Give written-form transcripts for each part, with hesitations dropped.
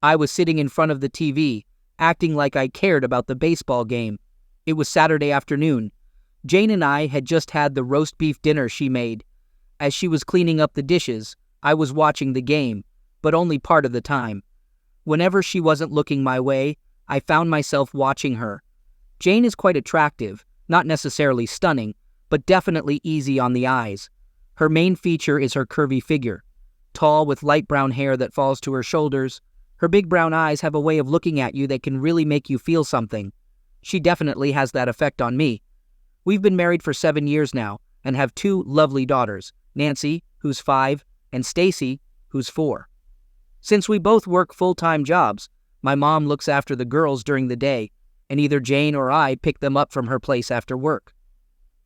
I was sitting in front of the TV, acting like I cared about the baseball game. It was Saturday afternoon. Jane and I had just had the roast beef dinner she made. As she was cleaning up the dishes, I was watching the game, but only part of the time. Whenever she wasn't looking my way, I found myself watching her. Jane is quite attractive, not necessarily stunning, but definitely easy on the eyes. Her main feature is her curvy figure. Tall with light brown hair that falls to her shoulders, her big brown eyes have a way of looking at you that can really make you feel something. She definitely has that effect on me. We've been married for 7 years now and have 2 lovely daughters, Nancy, who's 5, and Stacy, who's 4. Since we both work full-time jobs, my mom looks after the girls during the day, and either Jane or I pick them up from her place after work.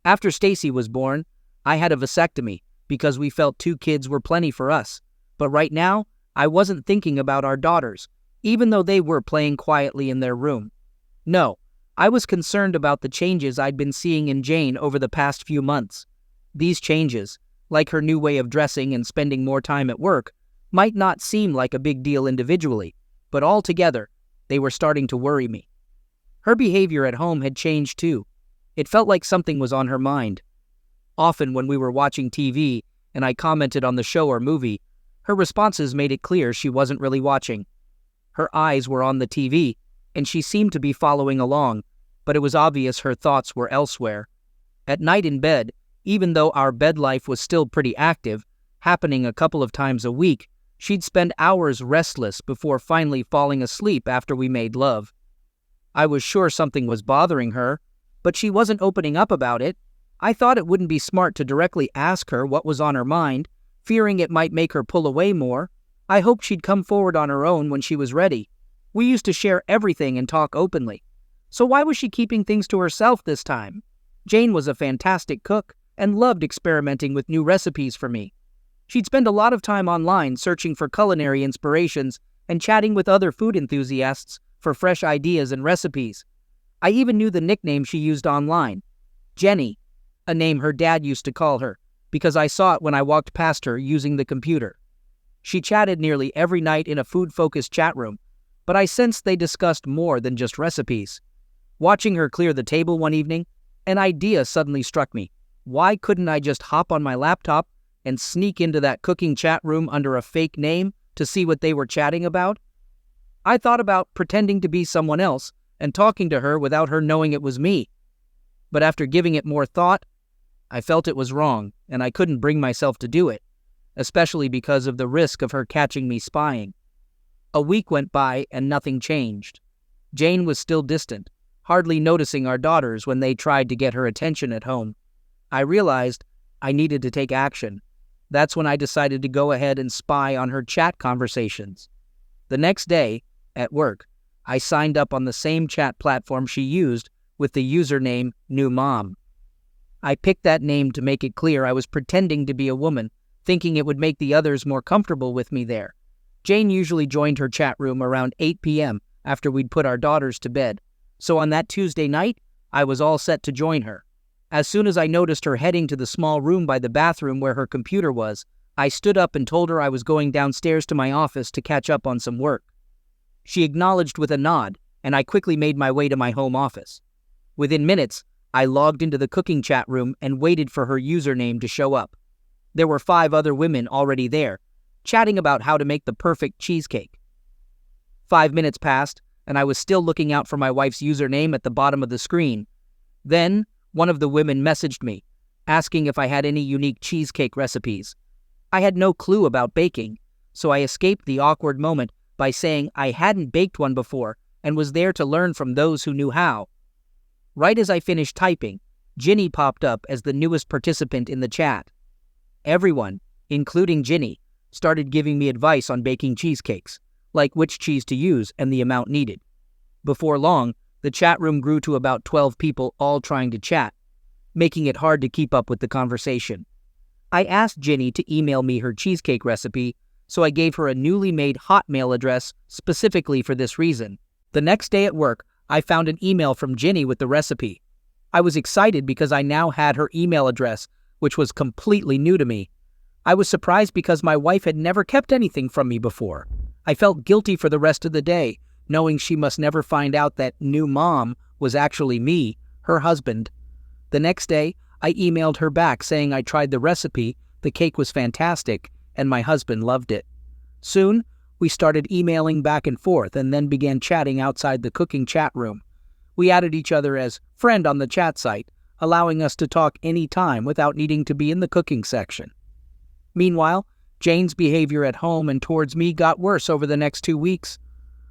After Stacy was born, I had a vasectomy because we felt 2 kids were plenty for us. But right now, I wasn't thinking about our daughters, even though they were playing quietly in their room. No, I was concerned about the changes I'd been seeing in Jane over the past few months. These changes, like her new way of dressing and spending more time at work, might not seem like a big deal individually, but altogether, they were starting to worry me. Her behavior at home had changed too. It felt like something was on her mind. Often when we were watching TV and I commented on the show or movie, her responses made it clear she wasn't really watching. Her eyes were on the TV, and she seemed to be following along, but it was obvious her thoughts were elsewhere. At night in bed, even though our bed life was still pretty active, happening a couple of times a week, she'd spend hours restless before finally falling asleep after we made love. I was sure something was bothering her, but she wasn't opening up about it. I thought it wouldn't be smart to directly ask her what was on her mind, fearing it might make her pull away more. I hoped she'd come forward on her own when she was ready. We used to share everything and talk openly. So why was she keeping things to herself this time? Jane was a fantastic cook and loved experimenting with new recipes for me. She'd spend a lot of time online searching for culinary inspirations and chatting with other food enthusiasts for fresh ideas and recipes. I even knew the nickname she used online, Jenny, a name her dad used to call her, because I saw it when I walked past her using the computer. She chatted nearly every night in a food-focused chat room, but I sensed they discussed more than just recipes. Watching her clear the table one evening, an idea suddenly struck me. Why couldn't I just hop on my laptop and sneak into that cooking chat room under a fake name to see what they were chatting about? I thought about pretending to be someone else and talking to her without her knowing it was me. But after giving it more thought, I felt it was wrong, and I couldn't bring myself to do it, especially because of the risk of her catching me spying. A week went by and nothing changed. Jane was still distant, hardly noticing our daughters when they tried to get her attention at home. I realized I needed to take action. That's when I decided to go ahead and spy on her chat conversations. The next day, at work, I signed up on the same chat platform she used with the username New Mom. I picked that name to make it clear I was pretending to be a woman, thinking it would make the others more comfortable with me there. Jane usually joined her chat room around 8 p.m. after we'd put our daughters to bed, so on that Tuesday night, I was all set to join her. As soon as I noticed her heading to the small room by the bathroom where her computer was, I stood up and told her I was going downstairs to my office to catch up on some work. She acknowledged with a nod, and I quickly made my way to my home office. Within minutes, I logged into the cooking chat room and waited for her username to show up. There were 5 other women already there, chatting about how to make the perfect cheesecake. 5 minutes passed, and I was still looking out for my wife's username at the bottom of the screen. Then, one of the women messaged me, asking if I had any unique cheesecake recipes. I had no clue about baking, so I escaped the awkward moment by saying I hadn't baked one before and was there to learn from those who knew how. Right as I finished typing, Ginny popped up as the newest participant in the chat. Everyone, including Ginny, started giving me advice on baking cheesecakes, like which cheese to use and the amount needed. Before long, the chat room grew to about 12 people all trying to chat, making it hard to keep up with the conversation. I asked Ginny to email me her cheesecake recipe, so I gave her a newly made Hotmail address specifically for this reason. The next day at work, I found an email from Ginny with the recipe. I was excited because I now had her email address, which was completely new to me. I was surprised because my wife had never kept anything from me before. I felt guilty for the rest of the day, knowing she must never find out that new mom was actually me, her husband. The next day, I emailed her back saying I tried the recipe, the cake was fantastic, and my husband loved it. Soon, we started emailing back and forth and then began chatting outside the cooking chat room. We added each other as friend on the chat site, allowing us to talk any time without needing to be in the cooking section. Meanwhile, Jane's behavior at home and towards me got worse over the next 2 weeks.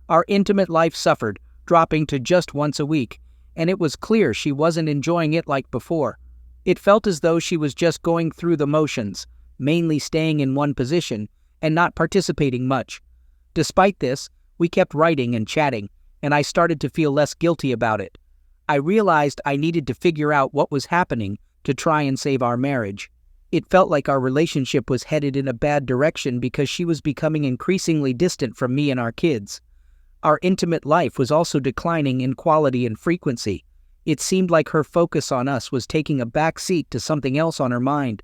Our intimate life suffered, dropping to just once a week, and it was clear she wasn't enjoying it like before. It felt as though she was just going through the motions, mainly staying in one position and not participating much. Despite this, we kept writing and chatting, and I started to feel less guilty about it. I realized I needed to figure out what was happening to try and save our marriage. It felt like our relationship was headed in a bad direction because she was becoming increasingly distant from me and our kids. Our intimate life was also declining in quality and frequency. It seemed like her focus on us was taking a back seat to something else on her mind.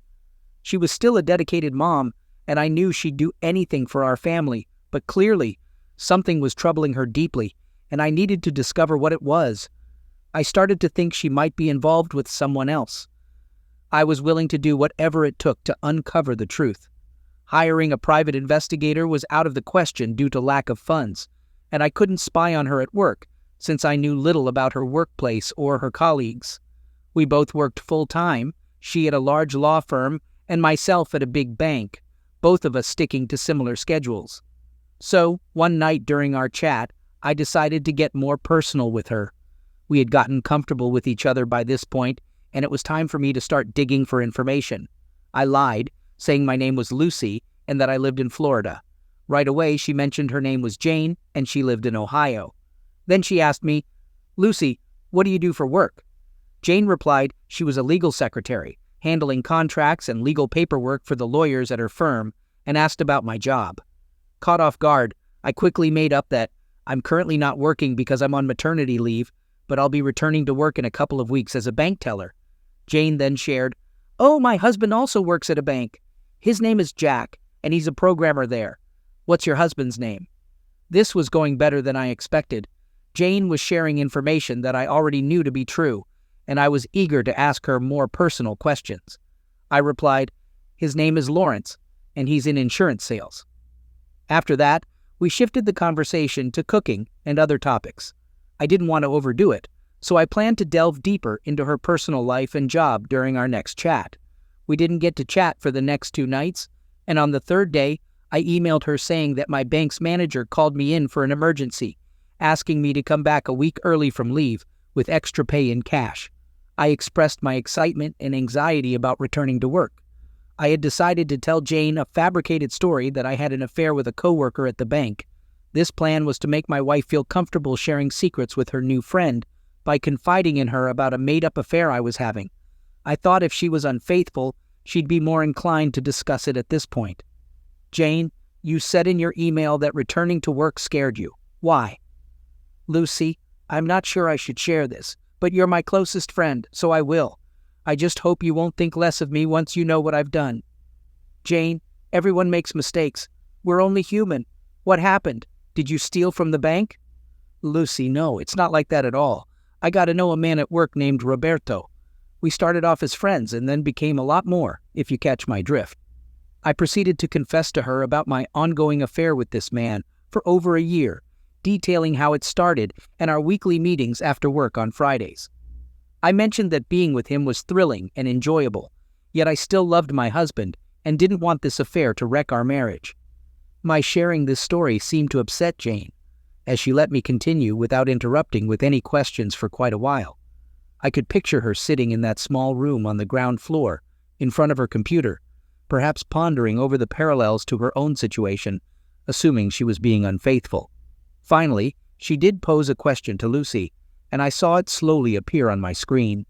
She was still a dedicated mom, and I knew she'd do anything for our family, but clearly, something was troubling her deeply, and I needed to discover what it was. I started to think she might be involved with someone else. I was willing to do whatever it took to uncover the truth. Hiring a private investigator was out of the question due to lack of funds, and I couldn't spy on her at work, since I knew little about her workplace or her colleagues. We both worked full-time, she at a large law firm and myself at a big bank, both of us sticking to similar schedules. So, one night during our chat, I decided to get more personal with her. We had gotten comfortable with each other by this point, and it was time for me to start digging for information. I lied, saying my name was Lucy and that I lived in Florida. Right away, she mentioned her name was Jane and she lived in Ohio. Then she asked me, "Lucy, what do you do for work?" Jane replied she was a legal secretary, handling contracts and legal paperwork for the lawyers at her firm, and asked about my job. Caught off guard, I quickly made up that I'm currently not working because I'm on maternity leave, but I'll be returning to work in a couple of weeks as a bank teller. Jane then shared, "Oh, my husband also works at a bank. His name is Jack, and he's a programmer there. What's your husband's name?" This was going better than I expected. Jane was sharing information that I already knew to be true, and I was eager to ask her more personal questions. I replied, "His name is Lawrence, and he's in insurance sales." After that, we shifted the conversation to cooking and other topics. I didn't want to overdo it, so I planned to delve deeper into her personal life and job during our next chat. We didn't get to chat for the next 2 nights, and on the 3rd day, I emailed her saying that my bank's manager called me in for an emergency, asking me to come back a week early from leave with extra pay in cash. I expressed my excitement and anxiety about returning to work. I had decided to tell Jane a fabricated story that I had an affair with a coworker at the bank. This plan was to make my wife feel comfortable sharing secrets with her new friend by confiding in her about a made-up affair I was having. I thought if she was unfaithful, she'd be more inclined to discuss it at this point. "Jane, you said in your email that returning to work scared you. Why?" "Lucy, I'm not sure I should share this, but you're my closest friend, so I will. I just hope you won't think less of me once you know what I've done." "Jane, everyone makes mistakes. We're only human. What happened? Did you steal from the bank?" "Lucy, no, it's not like that at all. I got to know a man at work named Roberto. We started off as friends and then became a lot more, if you catch my drift." I proceeded to confess to her about my ongoing affair with this man for over a year, detailing how it started and our weekly meetings after work on Fridays. I mentioned that being with him was thrilling and enjoyable, yet I still loved my husband and didn't want this affair to wreck our marriage. My sharing this story seemed to upset Jane, as she let me continue without interrupting with any questions for quite a while. I could picture her sitting in that small room on the ground floor, in front of her computer, perhaps pondering over the parallels to her own situation, assuming she was being unfaithful. Finally, she did pose a question to Lucy, and I saw it slowly appear on my screen.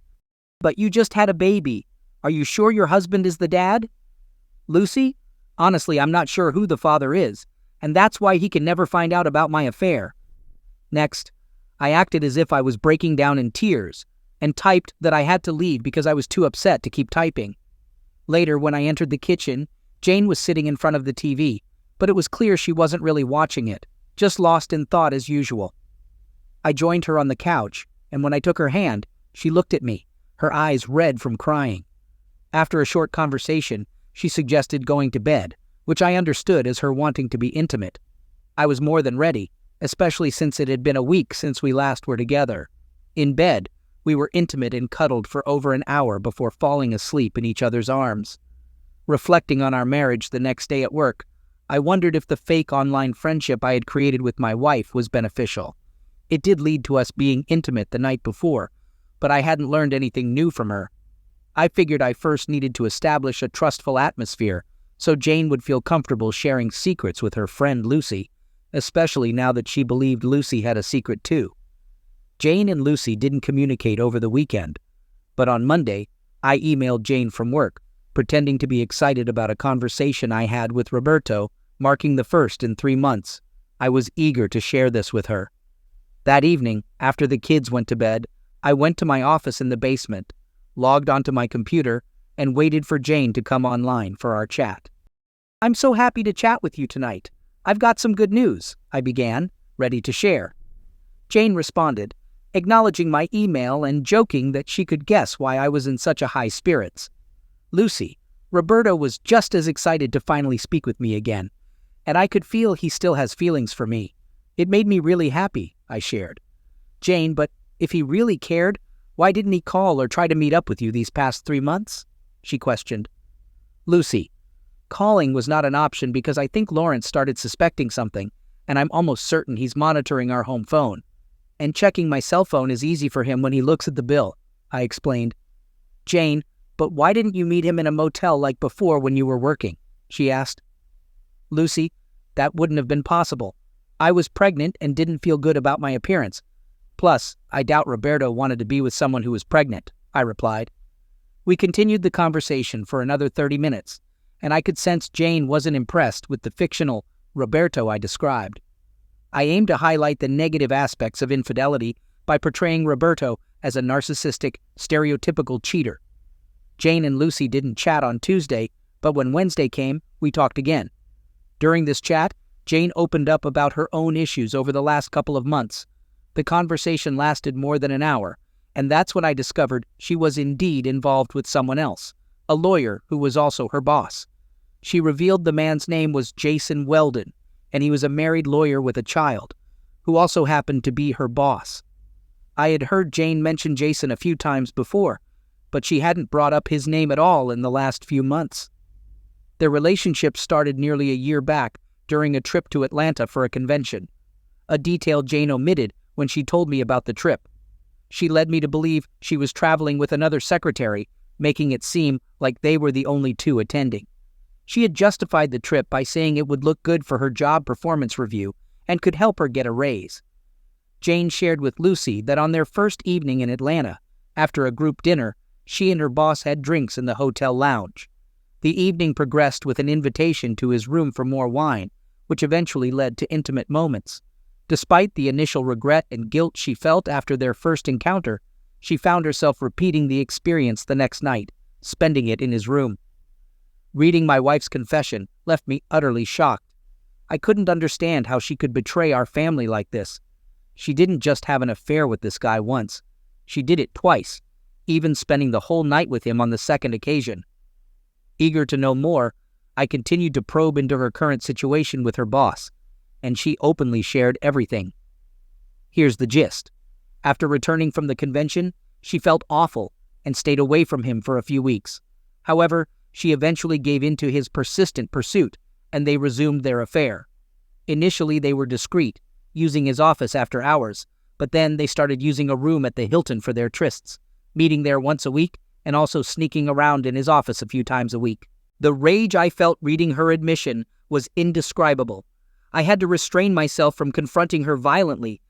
"But you just had a baby. Are you sure your husband is the dad?" "Lucy, honestly, I'm not sure who the father is, and that's why he can never find out about my affair." Next, I acted as if I was breaking down in tears, and typed that I had to leave because I was too upset to keep typing. Later, when I entered the kitchen, Jane was sitting in front of the TV, but it was clear she wasn't really watching it, just lost in thought as usual. I joined her on the couch, and when I took her hand, she looked at me, her eyes red from crying. After a short conversation, she suggested going to bed, which I understood as her wanting to be intimate. I was more than ready, especially since it had been a week since we last were together. In bed, we were intimate and cuddled for over an hour before falling asleep in each other's arms. Reflecting on our marriage the next day at work, I wondered if the fake online friendship I had created with my wife was beneficial. It did lead to us being intimate the night before, but I hadn't learned anything new from her. I figured I first needed to establish a trustful atmosphere so Jane would feel comfortable sharing secrets with her friend Lucy, especially now that she believed Lucy had a secret too. Jane and Lucy didn't communicate over the weekend, but on Monday, I emailed Jane from work, pretending to be excited about a conversation I had with Roberto, marking the first in 3 months. I was eager to share this with her. That evening, after the kids went to bed, I went to my office in the basement, logged onto my computer, and waited for Jane to come online for our chat. "I'm so happy to chat with you tonight. I've got some good news," I began, ready to share. Jane responded, acknowledging my email and joking that she could guess why I was in such a high spirits. "Lucy, Roberto was just as excited to finally speak with me again, and I could feel he still has feelings for me. It made me really happy," I shared. "Jane, but if he really cared, why didn't he call or try to meet up with you these past 3 months?" she questioned. "Lucy, calling was not an option because I think Lawrence started suspecting something, and I'm almost certain he's monitoring our home phone. And checking my cell phone is easy for him when he looks at the bill," I explained. "Jane, but why didn't you meet him in a motel like before when you were working?" she asked. "Lucy, that wouldn't have been possible. I was pregnant and didn't feel good about my appearance. Plus, I doubt Roberto wanted to be with someone who was pregnant," I replied. We continued the conversation for another 30 minutes, and I could sense Jane wasn't impressed with the fictional Roberto I described. I aimed to highlight the negative aspects of infidelity by portraying Roberto as a narcissistic, stereotypical cheater. Jane and Lucy didn't chat on Tuesday, but when Wednesday came, we talked again. During this chat, Jane opened up about her own issues over the last couple of months. The conversation lasted more than an hour, and that's when I discovered she was indeed involved with someone else, a lawyer who was also her boss. She revealed the man's name was Jason Weldon, and he was a married lawyer with a child, who also happened to be her boss. I had heard Jane mention Jason a few times before, but she hadn't brought up his name at all in the last few months. Their relationship started nearly a year back during a trip to Atlanta for a convention, a detail Jane omitted when she told me about the trip. She led me to believe she was traveling with another secretary, making it seem like they were the only two attending. She had justified the trip by saying it would look good for her job performance review and could help her get a raise. Jane shared with Lucy that on their first evening in Atlanta, after a group dinner, she and her boss had drinks in the hotel lounge. The evening progressed with an invitation to his room for more wine, which eventually led to intimate moments. Despite the initial regret and guilt she felt after their first encounter, she found herself repeating the experience the next night, spending it in his room. Reading my wife's confession left me utterly shocked. I couldn't understand how she could betray our family like this. She didn't just have an affair with this guy once. She did it twice, even spending the whole night with him on the second occasion. Eager to know more, I continued to probe into her current situation with her boss, and she openly shared everything. Here's the gist. After returning from the convention, she felt awful and stayed away from him for a few weeks. However, she eventually gave in to his persistent pursuit, and they resumed their affair. Initially, they were discreet, using his office after hours, but then they started using a room at the Hilton for their trysts, meeting there once a week and also sneaking around in his office a few times a week. The rage I felt reading her admission was indescribable. I had to restrain myself from confronting her violently,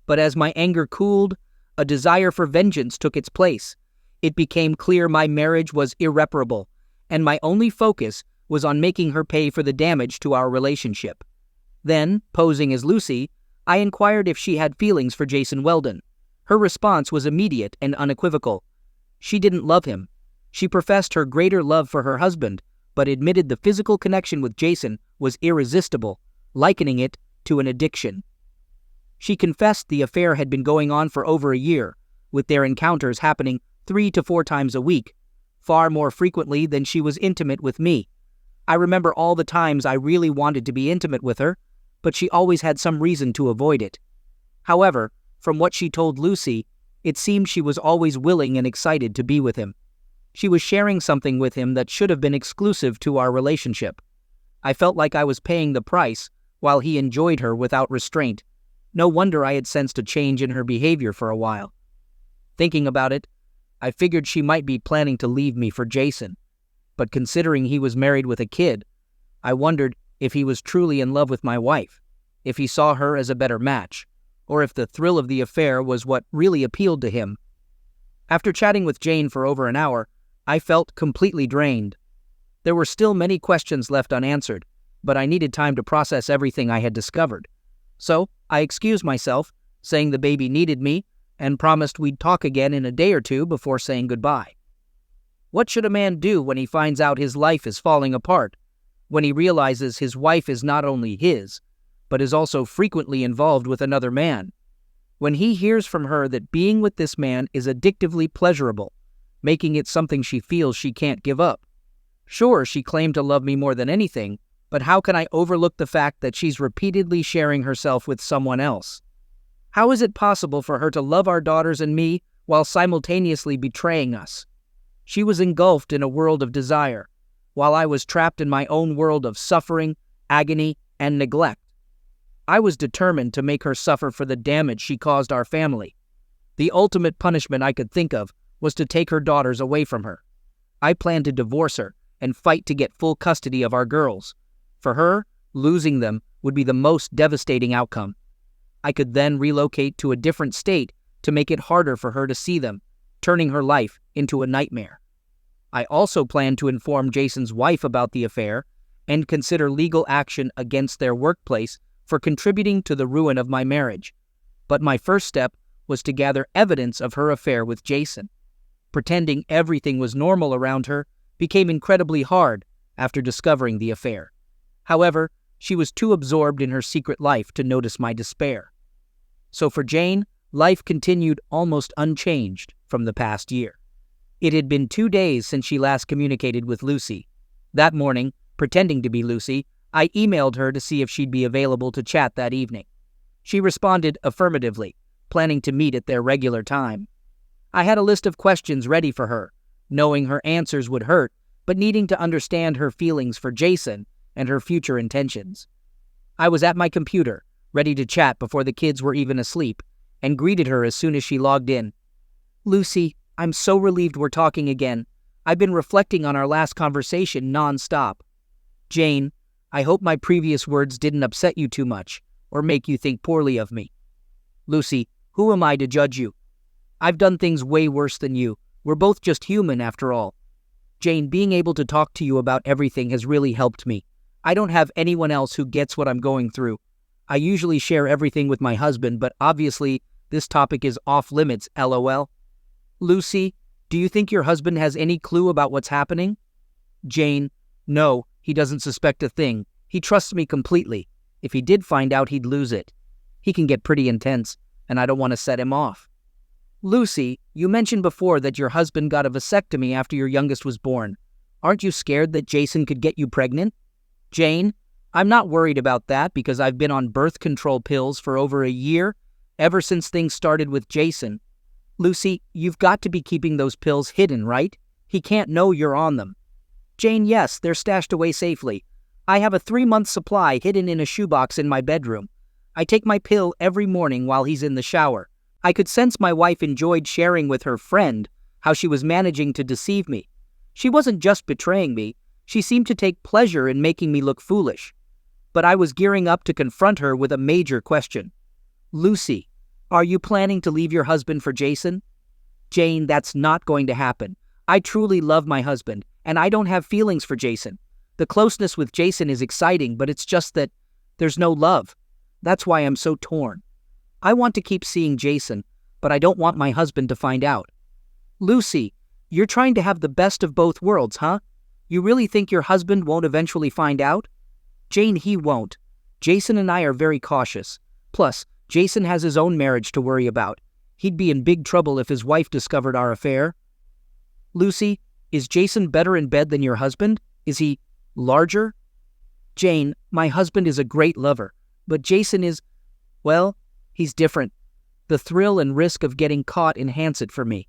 but as my anger cooled, a desire for vengeance took its place. It became clear my marriage was irreparable, and my only focus was on making her pay for the damage to our relationship. Then, posing as Lucy, I inquired if she had feelings for Jason Weldon. Her response was immediate and unequivocal. She didn't love him. She professed her greater love for her husband, but admitted the physical connection with Jason was irresistible, likening it to an addiction. She confessed the affair had been going on for over a year, with their encounters happening 3 to 4 times a week, far more frequently than she was intimate with me. I remember all the times I really wanted to be intimate with her, but she always had some reason to avoid it. However, from what she told Lucy, it seemed she was always willing and excited to be with him. She was sharing something with him that should have been exclusive to our relationship. I felt like I was paying the price while he enjoyed her without restraint. No wonder I had sensed a change in her behavior for a while. Thinking about it, I figured she might be planning to leave me for Jason. But considering he was married with a kid, I wondered if he was truly in love with my wife, if he saw her as a better match, or if the thrill of the affair was what really appealed to him. After chatting with Jane for over an hour, I felt completely drained. There were still many questions left unanswered, but I needed time to process everything I had discovered. So I excused myself, saying the baby needed me, and promised we'd talk again in a day or two before saying goodbye. What should a man do when he finds out his life is falling apart, when he realizes his wife is not only his, but is also frequently involved with another man? When he hears from her that being with this man is addictively pleasurable, making it something she feels she can't give up. Sure, she claimed to love me more than anything, but how can I overlook the fact that she's repeatedly sharing herself with someone else? How is it possible for her to love our daughters and me while simultaneously betraying us? She was engulfed in a world of desire, while I was trapped in my own world of suffering, agony, and neglect. I was determined to make her suffer for the damage she caused our family. The ultimate punishment I could think of was to take her daughters away from her. I planned to divorce her and fight to get full custody of our girls. For her, losing them would be the most devastating outcome. I could then relocate to a different state to make it harder for her to see them, turning her life into a nightmare. I also planned to inform Jason's wife about the affair and consider legal action against their workplace for contributing to the ruin of my marriage. But my first step was to gather evidence of her affair with Jason. Pretending everything was normal around her became incredibly hard after discovering the affair. However, she was too absorbed in her secret life to notice my despair. So for Jane, life continued almost unchanged from the past year. It had been 2 days since she last communicated with Lucy. That morning, pretending to be Lucy, I emailed her to see if she'd be available to chat that evening. She responded affirmatively, planning to meet at their regular time. I had a list of questions ready for her, knowing her answers would hurt, but needing to understand her feelings for Jason and her future intentions. I was at my computer, ready to chat before the kids were even asleep, and greeted her as soon as she logged in. "Lucy, I'm so relieved we're talking again. I've been reflecting on our last conversation non-stop. Jane, I hope my previous words didn't upset you too much, or make you think poorly of me." "Lucy, who am I to judge you? I've done things way worse than you. We're both just human after all. Jane, being able to talk to you about everything has really helped me. I don't have anyone else who gets what I'm going through. I usually share everything with my husband, but obviously this topic is off limits, LOL. Lucy, do you think your husband has any clue about what's happening?" Jane, no, he doesn't suspect a thing. He trusts me completely. If he did find out, he'd lose it. He can get pretty intense, and I don't want to set him off. Lucy, you mentioned before that your husband got a vasectomy after your youngest was born. Aren't you scared that Jason could get you pregnant? Jane, I'm not worried about that because I've been on birth control pills for over a year, ever since things started with Jason. Lucy, you've got to be keeping those pills hidden, right? He can't know you're on them. Jane, yes, they're stashed away safely. I have a 3-month supply hidden in a shoebox in my bedroom. I take my pill every morning while he's in the shower. I could sense my wife enjoyed sharing with her friend how she was managing to deceive me. She wasn't just betraying me, she seemed to take pleasure in making me look foolish. But I was gearing up to confront her with a major question. Lucy, are you planning to leave your husband for Jason? Jane, that's not going to happen. I truly love my husband, and I don't have feelings for Jason. The closeness with Jason is exciting, but it's just that there's no love. That's why I'm so torn. I want to keep seeing Jason, but I don't want my husband to find out. Lucy, you're trying to have the best of both worlds, huh? You really think your husband won't eventually find out? Jane, he won't. Jason and I are very cautious. Plus, Jason has his own marriage to worry about. He'd be in big trouble if his wife discovered our affair. Lucy, is Jason better in bed than your husband? Is he larger? Jane, my husband is a great lover, but Jason is, well, he's different. The thrill and risk of getting caught enhance it for me.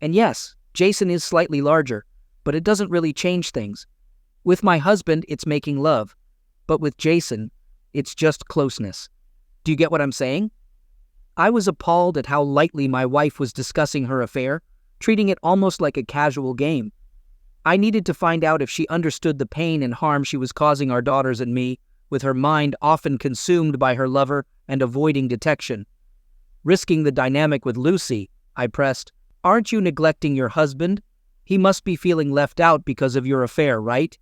And yes, Jason is slightly larger, but it doesn't really change things. With my husband, it's making love, but with Jason, it's just closeness. Do you get what I'm saying? I was appalled at how lightly my wife was discussing her affair, treating it almost like a casual game. I needed to find out if she understood the pain and harm she was causing our daughters and me, with her mind often consumed by her lover and avoiding detection. Risking the dynamic with Lucy, I pressed, aren't you neglecting your husband? He must be feeling left out because of your affair, right?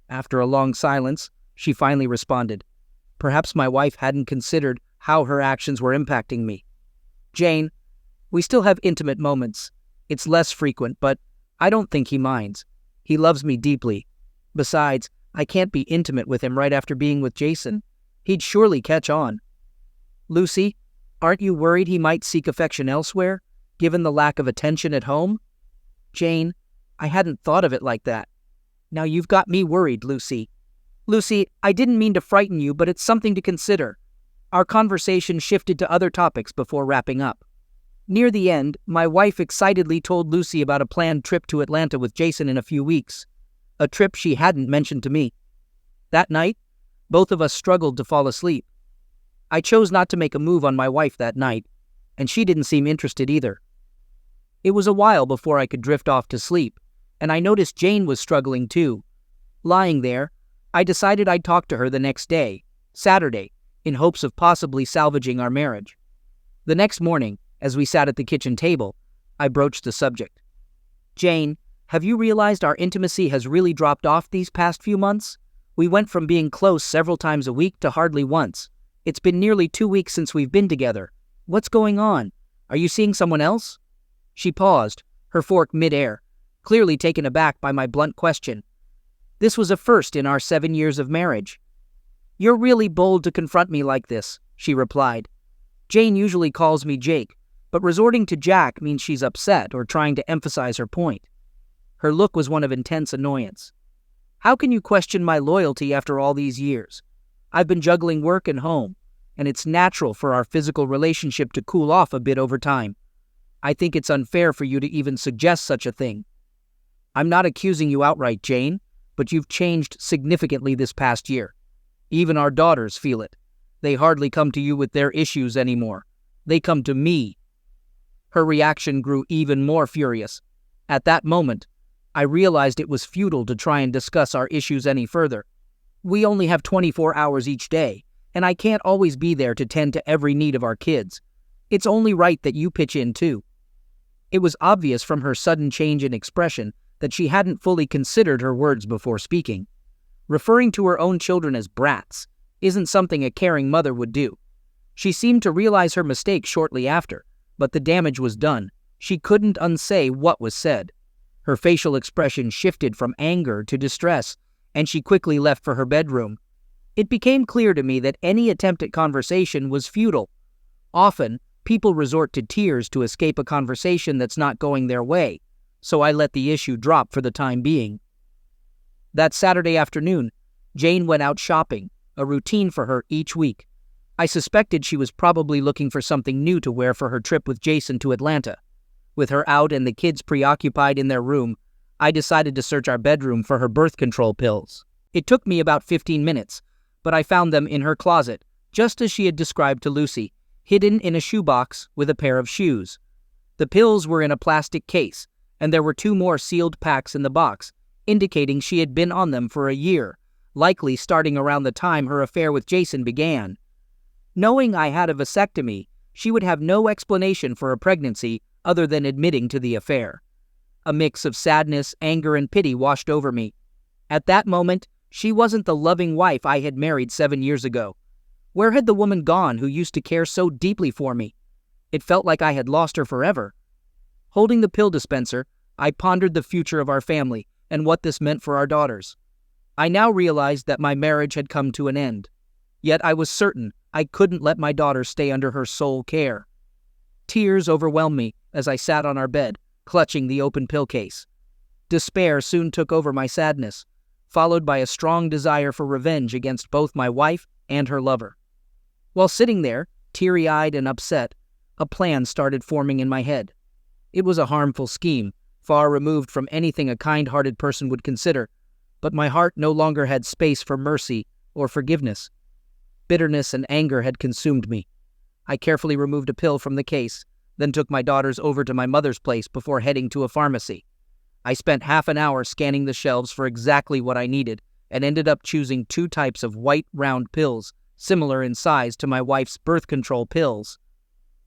After a long silence, she finally responded. Perhaps my wife hadn't considered how her actions were impacting me. Jane, we still have intimate moments. It's less frequent, but I don't think he minds. He loves me deeply. Besides, I can't be intimate with him right after being with Jason. He'd surely catch on. Lucy, aren't you worried he might seek affection elsewhere, given the lack of attention at home? Jane, I hadn't thought of it like that. Now you've got me worried, Lucy. Lucy, I didn't mean to frighten you, but it's something to consider. Our conversation shifted to other topics before wrapping up. Near the end, my wife excitedly told Lucy about a planned trip to Atlanta with Jason in a few weeks, a trip she hadn't mentioned to me. That night, both of us struggled to fall asleep. I chose not to make a move on my wife that night, and she didn't seem interested either. It was a while before I could drift off to sleep, and I noticed Jane was struggling too. Lying there, I decided I'd talk to her the next day, Saturday, in hopes of possibly salvaging our marriage. The next morning, as we sat at the kitchen table, I broached the subject. Jane, have you realized our intimacy has really dropped off these past few months? We went from being close several times a week to hardly once. It's been nearly 2 weeks since we've been together. What's going on? Are you seeing someone else? She paused, her fork mid-air, clearly taken aback by my blunt question. This was a first in our 7 years of marriage. You're really bold to confront me like this, she replied. Jane usually calls me Jake, but resorting to Jack means she's upset or trying to emphasize her point. Her look was one of intense annoyance. How can you question my loyalty after all these years? I've been juggling work and home, and it's natural for our physical relationship to cool off a bit over time. I think it's unfair for you to even suggest such a thing. I'm not accusing you outright, Jane, but you've changed significantly this past year. Even our daughters feel it. They hardly come to you with their issues anymore. They come to me. Her reaction grew even more furious. At that moment, I realized it was futile to try and discuss our issues any further. We only have 24 hours each day, and I can't always be there to tend to every need of our kids. It's only right that you pitch in too. It was obvious from her sudden change in expression that she hadn't fully considered her words before speaking. Referring to her own children as brats isn't something a caring mother would do. She seemed to realize her mistake shortly after, but the damage was done. She couldn't unsay what was said. Her facial expression shifted from anger to distress, and she quickly left for her bedroom. It became clear to me that any attempt at conversation was futile. Often, people resort to tears to escape a conversation that's not going their way, so I let the issue drop for the time being. That Saturday afternoon, Jane went out shopping, a routine for her each week. I suspected she was probably looking for something new to wear for her trip with Jason to Atlanta. With her out and the kids preoccupied in their room, I decided to search our bedroom for her birth control pills. It took me about 15 minutes, but I found them in her closet, just as she had described to Lucy, hidden in a shoebox with a pair of shoes. The pills were in a plastic case, and there were 2 more sealed packs in the box, indicating she had been on them for a year, likely starting around the time her affair with Jason began. Knowing I had a vasectomy, she would have no explanation for a pregnancy other than admitting to the affair. A mix of sadness, anger, and pity washed over me. At that moment, she wasn't the loving wife I had married 7 years ago. Where had the woman gone who used to care so deeply for me? It felt like I had lost her forever. Holding the pill dispenser, I pondered the future of our family, and what this meant for our daughters. I now realized that my marriage had come to an end. Yet I was certain I couldn't let my daughter stay under her sole care. Tears overwhelmed me as I sat on our bed, clutching the open pill case. Despair soon took over my sadness, followed by a strong desire for revenge against both my wife and her lover. While sitting there, teary-eyed and upset, a plan started forming in my head. It was a harmful scheme, far removed from anything a kind-hearted person would consider, but my heart no longer had space for mercy or forgiveness. Bitterness and anger had consumed me. I carefully removed a pill from the case, then took my daughters over to my mother's place before heading to a pharmacy. I spent half an hour scanning the shelves for exactly what I needed and ended up choosing 2 types of white round pills, similar in size to my wife's birth control pills.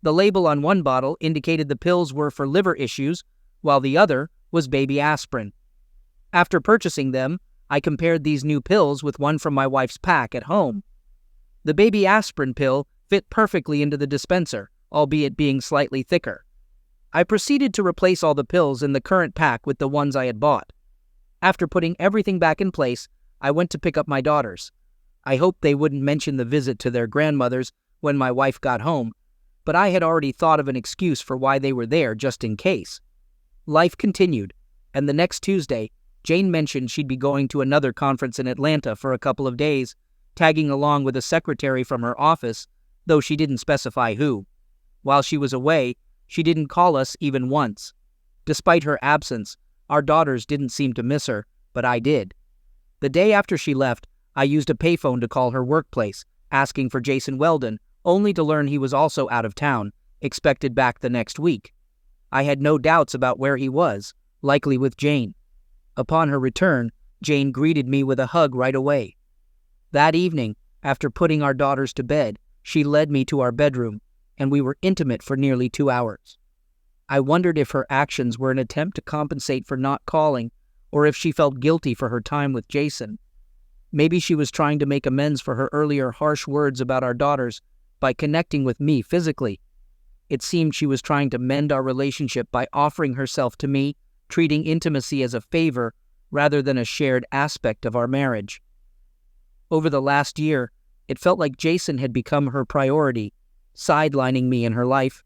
The label on one bottle indicated the pills were for liver issues, while the other was baby aspirin. After purchasing them, I compared these new pills with one from my wife's pack at home. The baby aspirin pill fit perfectly into the dispenser, albeit being slightly thicker. I proceeded to replace all the pills in the current pack with the ones I had bought. After putting everything back in place, I went to pick up my daughters. I hoped they wouldn't mention the visit to their grandmother's when my wife got home, but I had already thought of an excuse for why they were there just in case. Life continued, and the next Tuesday, Jane mentioned she'd be going to another conference in Atlanta for a couple of days, tagging along with a secretary from her office, though she didn't specify who. While she was away, she didn't call us even once. Despite her absence, our daughters didn't seem to miss her, but I did. The day after she left, I used a payphone to call her workplace, asking for Jason Weldon, only to learn he was also out of town, expected back the next week. I had no doubts about where he was, likely with Jane. Upon her return, Jane greeted me with a hug right away. That evening, after putting our daughters to bed, she led me to our bedroom, and we were intimate for nearly 2 hours. I wondered if her actions were an attempt to compensate for not calling, or if she felt guilty for her time with Jason. Maybe she was trying to make amends for her earlier harsh words about our daughters by connecting with me physically. It seemed she was trying to mend our relationship by offering herself to me, treating intimacy as a favor rather than a shared aspect of our marriage. Over the last year, it felt like Jason had become her priority, sidelining me in her life.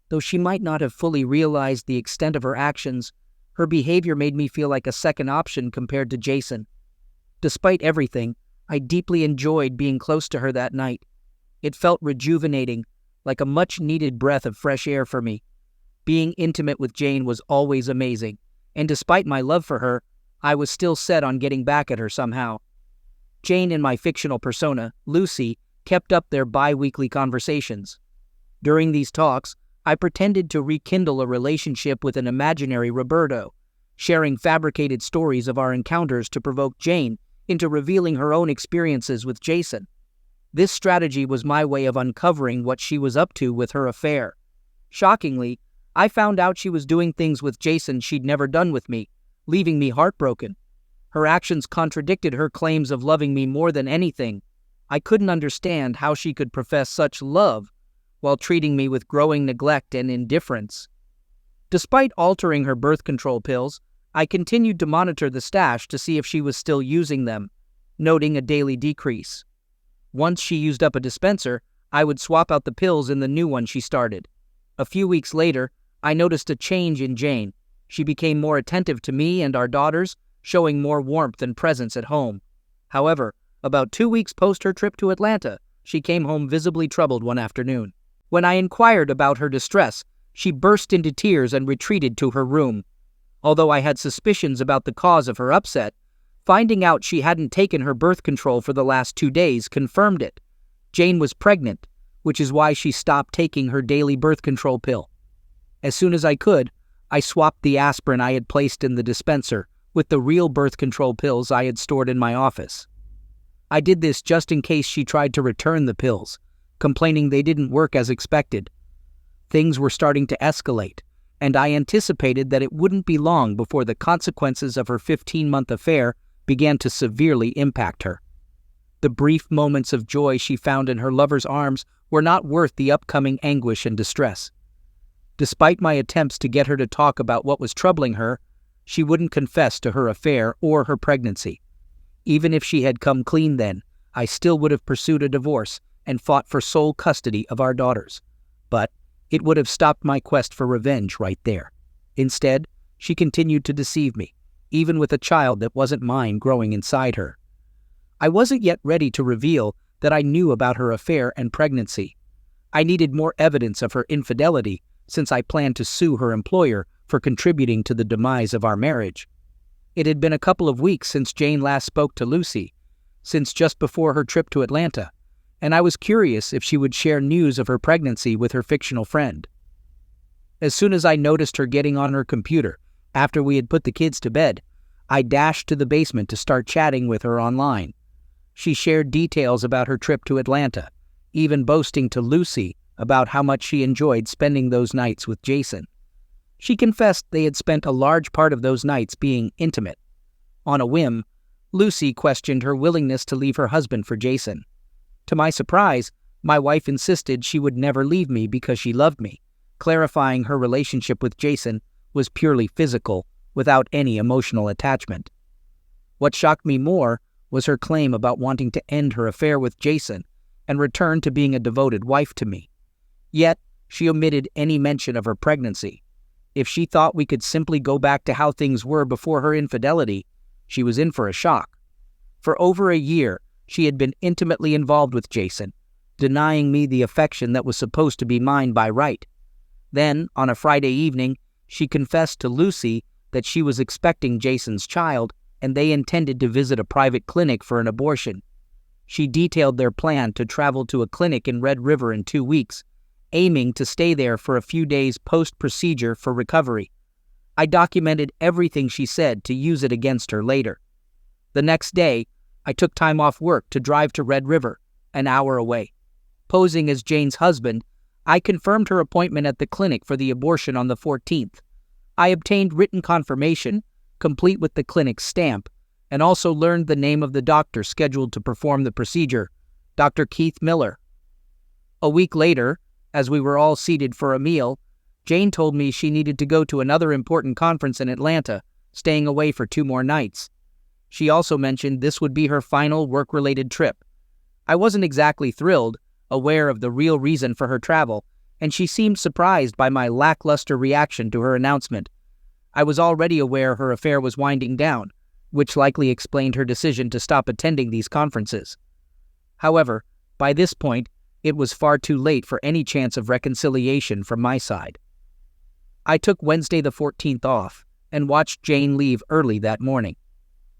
Though she might not have fully realized the extent of her actions, her behavior made me feel like a second option compared to Jason. Despite everything, I deeply enjoyed being close to her that night. It felt rejuvenating, like a much-needed breath of fresh air for me. Being intimate with Jane was always amazing, and despite my love for her, I was still set on getting back at her somehow. Jane and my fictional persona, Lucy, kept up their bi-weekly conversations. During these talks, I pretended to rekindle a relationship with an imaginary Roberto, sharing fabricated stories of our encounters to provoke Jane into revealing her own experiences with Jason. This strategy was my way of uncovering what she was up to with her affair. Shockingly, I found out she was doing things with Jason she'd never done with me, leaving me heartbroken. Her actions contradicted her claims of loving me more than anything. I couldn't understand how she could profess such love while treating me with growing neglect and indifference. Despite altering her birth control pills, I continued to monitor the stash to see if she was still using them, noting a daily decrease. Once she used up a dispenser, I would swap out the pills in the new one she started. A few weeks later, I noticed a change in Jane. She became more attentive to me and our daughters, showing more warmth and presence at home. However, about 2 weeks post her trip to Atlanta, she came home visibly troubled one afternoon. When I inquired about her distress, she burst into tears and retreated to her room. Although I had suspicions about the cause of her upset, finding out she hadn't taken her birth control for the last 2 days confirmed it. Jane was pregnant, which is why she stopped taking her daily birth control pill. As soon as I could, I swapped the aspirin I had placed in the dispenser with the real birth control pills I had stored in my office. I did this just in case she tried to return the pills, complaining they didn't work as expected. Things were starting to escalate, and I anticipated that it wouldn't be long before the consequences of her 15-month affair began to severely impact her. The brief moments of joy she found in her lover's arms were not worth the upcoming anguish and distress. Despite my attempts to get her to talk about what was troubling her, she wouldn't confess to her affair or her pregnancy. Even if she had come clean then, I still would have pursued a divorce and fought for sole custody of our daughters. But it would have stopped my quest for revenge right there. Instead, she continued to deceive me, even with a child that wasn't mine growing inside her. I wasn't yet ready to reveal that I knew about her affair and pregnancy. I needed more evidence of her infidelity since I planned to sue her employer for contributing to the demise of our marriage. It had been a couple of weeks since Jane last spoke to Lucy, since just before her trip to Atlanta, and I was curious if she would share news of her pregnancy with her fictional friend. As soon as I noticed her getting on her computer after we had put the kids to bed, I dashed to the basement to start chatting with her online. She shared details about her trip to Atlanta, even boasting to Lucy about how much she enjoyed spending those nights with Jason. She confessed they had spent a large part of those nights being intimate. On a whim, Lucy questioned her willingness to leave her husband for Jason. To my surprise, my wife insisted she would never leave me because she loved me, clarifying her relationship with Jason was purely physical, without any emotional attachment. What shocked me more was her claim about wanting to end her affair with Jason and return to being a devoted wife to me. Yet, she omitted any mention of her pregnancy. If she thought we could simply go back to how things were before her infidelity, she was in for a shock. For over a year, she had been intimately involved with Jason, denying me the affection that was supposed to be mine by right. Then, on a Friday evening, she confessed to Lucy that she was expecting Jason's child and they intended to visit a private clinic for an abortion. She detailed their plan to travel to a clinic in Red River in 2 weeks, aiming to stay there for a few days post-procedure for recovery. I documented everything she said to use it against her later. The next day, I took time off work to drive to Red River, an hour away. Posing as Jane's husband, I confirmed her appointment at the clinic for the abortion on the 14th. I obtained written confirmation, complete with the clinic's stamp, and also learned the name of the doctor scheduled to perform the procedure, Dr. Keith Miller. A week later, as we were all seated for a meal, Jane told me she needed to go to another important conference in Atlanta, staying away for 2 more nights. She also mentioned this would be her final work-related trip. I wasn't exactly thrilled, aware of the real reason for her travel, and she seemed surprised by my lackluster reaction to her announcement. I was already aware her affair was winding down, which likely explained her decision to stop attending these conferences. However, by this point, it was far too late for any chance of reconciliation from my side. I took Wednesday the 14th off and watched Jane leave early that morning.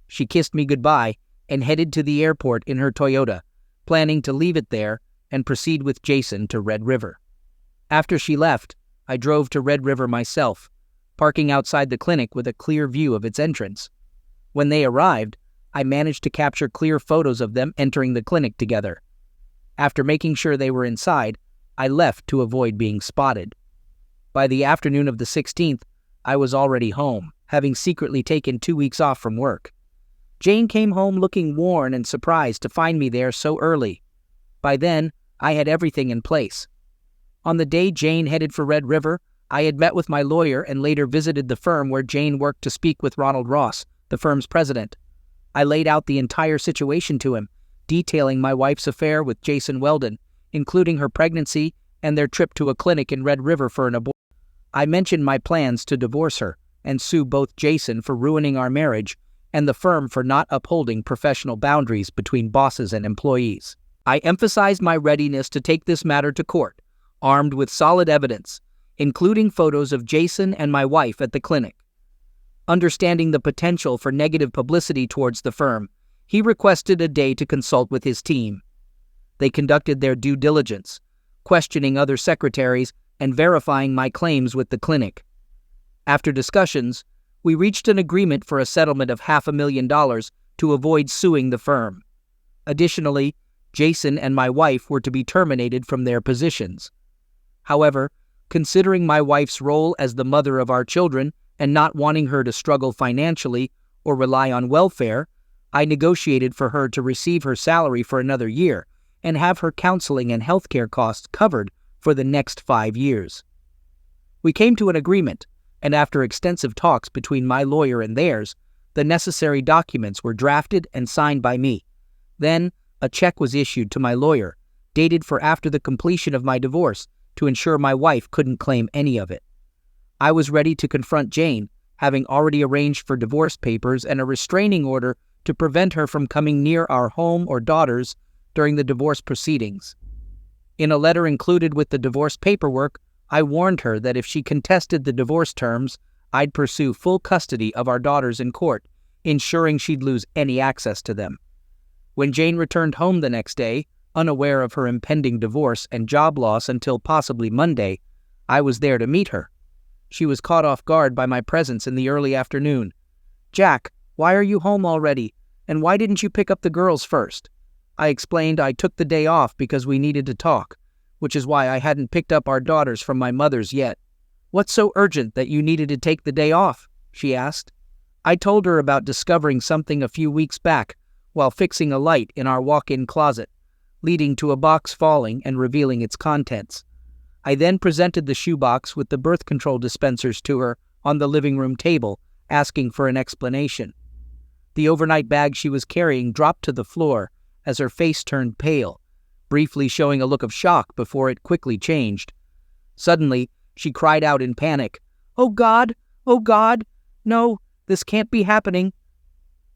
She kissed me goodbye and headed to the airport in her Toyota, planning to leave it there and proceed with Jason to Red River. After she left, I drove to Red River myself, parking outside the clinic with a clear view of its entrance. When they arrived, I managed to capture clear photos of them entering the clinic together. After making sure they were inside, I left to avoid being spotted. By the afternoon of the 16th, I was already home, having secretly taken 2 weeks off from work. Jane came home looking worn and surprised to find me there so early. By then, I had everything in place. On the day Jane headed for Red River, I had met with my lawyer and later visited the firm where Jane worked to speak with Ronald Ross, the firm's president. I laid out the entire situation to him, detailing my wife's affair with Jason Weldon, including her pregnancy and their trip to a clinic in Red River for an abortion. I mentioned my plans to divorce her and sue both Jason for ruining our marriage and the firm for not upholding professional boundaries between bosses and employees. I emphasized my readiness to take this matter to court, armed with solid evidence, including photos of Jason and my wife at the clinic. Understanding the potential for negative publicity towards the firm, he requested a day to consult with his team. They conducted their due diligence, questioning other secretaries and verifying my claims with the clinic. After discussions, we reached an agreement for a settlement of $500,000 to avoid suing the firm. Additionally, Jason and my wife were to be terminated from their positions. However, considering my wife's role as the mother of our children and not wanting her to struggle financially or rely on welfare, I negotiated for her to receive her salary for another year and have her counseling and healthcare costs covered for the next 5 years. We came to an agreement, and after extensive talks between my lawyer and theirs, the necessary documents were drafted and signed by me. Then, a check was issued to my lawyer, dated for after the completion of my divorce, to ensure my wife couldn't claim any of it. I was ready to confront Jane, having already arranged for divorce papers and a restraining order to prevent her from coming near our home or daughters during the divorce proceedings. In a letter included with the divorce paperwork, I warned her that if she contested the divorce terms, I'd pursue full custody of our daughters in court, ensuring she'd lose any access to them. When Jane returned home the next day, unaware of her impending divorce and job loss until possibly Monday, I was there to meet her. She was caught off guard by my presence in the early afternoon. "Jack, why are you home already? And why didn't you pick up the girls first?" I explained I took the day off because we needed to talk, which is why I hadn't picked up our daughters from my mother's yet. "What's so urgent that you needed to take the day off?" she asked. I told her about discovering something a few weeks back while fixing a light in our walk-in closet, leading to a box falling and revealing its contents. I then presented the shoebox with the birth control dispensers to her on the living room table, asking for an explanation. The overnight bag she was carrying dropped to the floor as her face turned pale, briefly showing a look of shock before it quickly changed. Suddenly, she cried out in panic, "Oh God! Oh God! No, this can't be happening."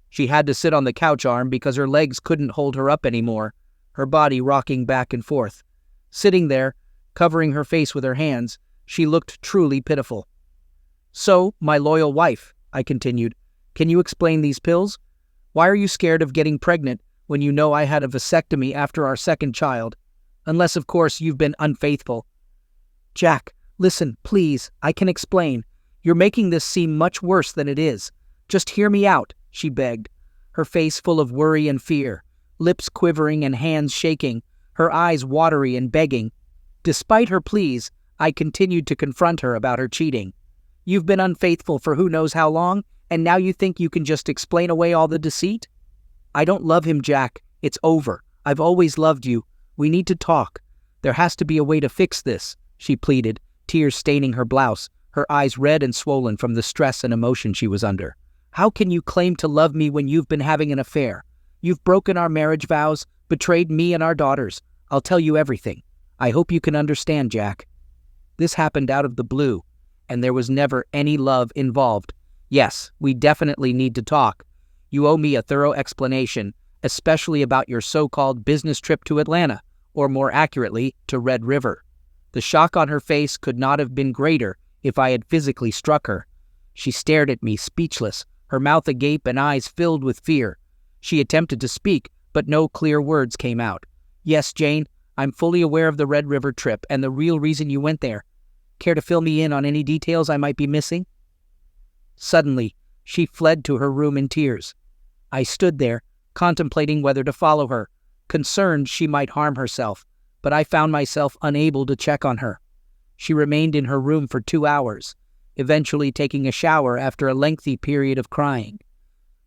She had to sit on the couch arm because her legs couldn't hold her up anymore, her body rocking back and forth. Sitting there, covering her face with her hands, she looked truly pitiful. "So, my loyal wife," I continued, "can you explain these pills? Why are you scared of getting pregnant when you know I had a vasectomy after our second child? Unless, of course, you've been unfaithful." "Jack, listen, please, I can explain. You're making this seem much worse than it is. Just hear me out," she begged, her face full of worry and fear, lips quivering and hands shaking, her eyes watery and begging. Despite her pleas, I continued to confront her about her cheating. "You've been unfaithful for who knows how long, and now you think you can just explain away all the deceit?" "I don't love him, Jack. It's over. I've always loved you. We need to talk. There has to be a way to fix this," she pleaded, tears staining her blouse, her eyes red and swollen from the stress and emotion she was under. "How can you claim to love me when you've been having an affair? You've broken our marriage vows, betrayed me and our daughters. I'll tell you everything. I hope you can understand, Jack." This happened out of the blue, and there was never any love involved. "Yes, we definitely need to talk. You owe me a thorough explanation, especially about your so-called business trip to Atlanta, or more accurately, to Red River." The shock on her face could not have been greater if I had physically struck her. She stared at me, speechless, her mouth agape and eyes filled with fear. She attempted to speak, but no clear words came out. "Yes, Jane, I'm fully aware of the Red River trip and the real reason you went there. Care to fill me in on any details I might be missing?" Suddenly, she fled to her room in tears. I stood there, contemplating whether to follow her, concerned she might harm herself, but I found myself unable to check on her. She remained in her room for 2 hours, eventually taking a shower after a lengthy period of crying.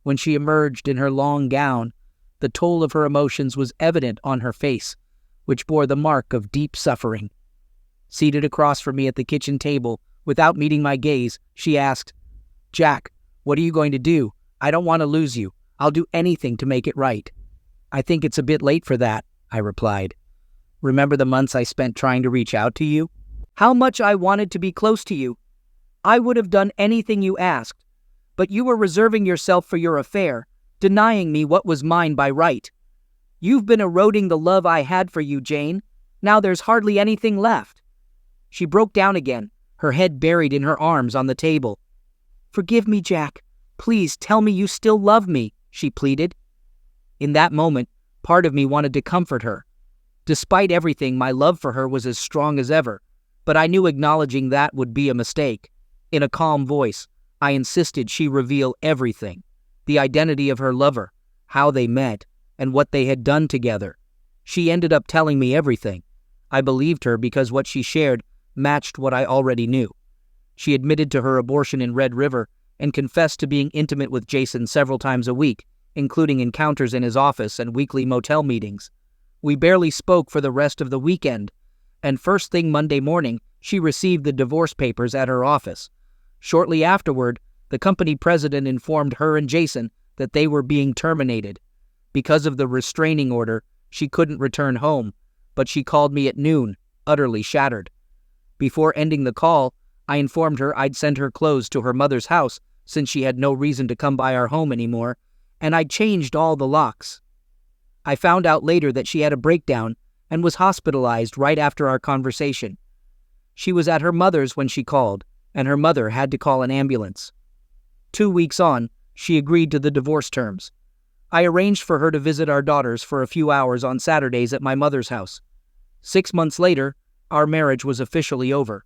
When she emerged in her long gown, the toll of her emotions was evident on her face, which bore the mark of deep suffering. Seated across from me at the kitchen table, without meeting my gaze, she asked, "Jack, what are you going to do? I don't want to lose you. I'll do anything to make it right." "I think it's a bit late for that," I replied. "Remember the months I spent trying to reach out to you? How much I wanted to be close to you. I would have done anything you asked, but you were reserving yourself for your affair, denying me what was mine by right. You've been eroding the love I had for you, Jane. Now there's hardly anything left." She broke down again, her head buried in her arms on the table. "Forgive me, Jack. Please tell me you still love me," she pleaded. In that moment, part of me wanted to comfort her. Despite everything, my love for her was as strong as ever, but I knew acknowledging that would be a mistake. In a calm voice, I insisted she reveal everything: the identity of her lover, how they met, and what they had done together. She ended up telling me everything. I believed her because what she shared matched what I already knew. She admitted to her abortion in Red River and confessed to being intimate with Jason several times a week, including encounters in his office and weekly motel meetings. We barely spoke for the rest of the weekend, and first thing Monday morning, she received the divorce papers at her office. Shortly afterward, the company president informed her and Jason that they were being terminated. Because of the restraining order, she couldn't return home, but she called me at noon, utterly shattered. Before ending the call, I informed her I'd send her clothes to her mother's house since she had no reason to come by our home anymore, and I'd changed all the locks. I found out later that she had a breakdown and was hospitalized right after our conversation. She was at her mother's when she called, and her mother had to call an ambulance. 2 weeks on, she agreed to the divorce terms. I arranged for her to visit our daughters for a few hours on Saturdays at my mother's house. 6 months later, our marriage was officially over.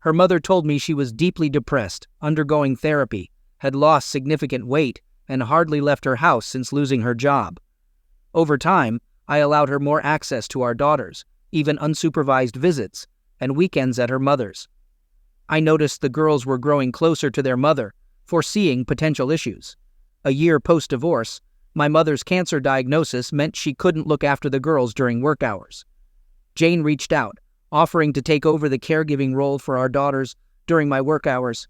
Her mother told me she was deeply depressed, undergoing therapy, had lost significant weight, and hardly left her house since losing her job. Over time, I allowed her more access to our daughters, even unsupervised visits, and weekends at her mother's. I noticed the girls were growing closer to their mother, foreseeing potential issues. A year post-divorce, my mother's cancer diagnosis meant she couldn't look after the girls during work hours. Jane reached out, offering to take over the caregiving role for our daughters during my work hours.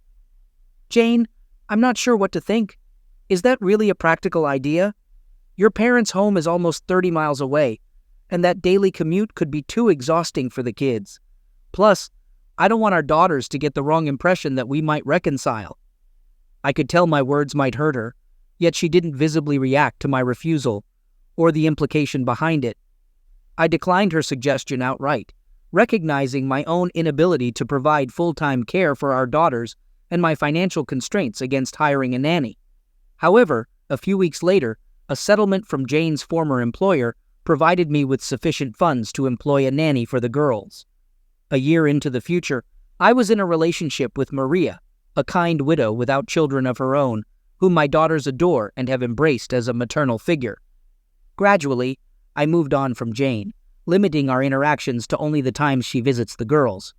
"Jane, I'm not sure what to think. Is that really a practical idea? Your parents' home is almost 30 miles away, and that daily commute could be too exhausting for the kids. Plus, I don't want our daughters to get the wrong impression that we might reconcile." I could tell my words might hurt her, yet she didn't visibly react to my refusal or the implication behind it. I declined her suggestion outright, recognizing my own inability to provide full-time care for our daughters and my financial constraints against hiring a nanny. However, a few weeks later, a settlement from Jane's former employer provided me with sufficient funds to employ a nanny for the girls. A year into the future, I was in a relationship with Maria, a kind widow without children of her own, whom my daughters adore and have embraced as a maternal figure. Gradually, I moved on from Jane, limiting our interactions to only the times she visits the girls.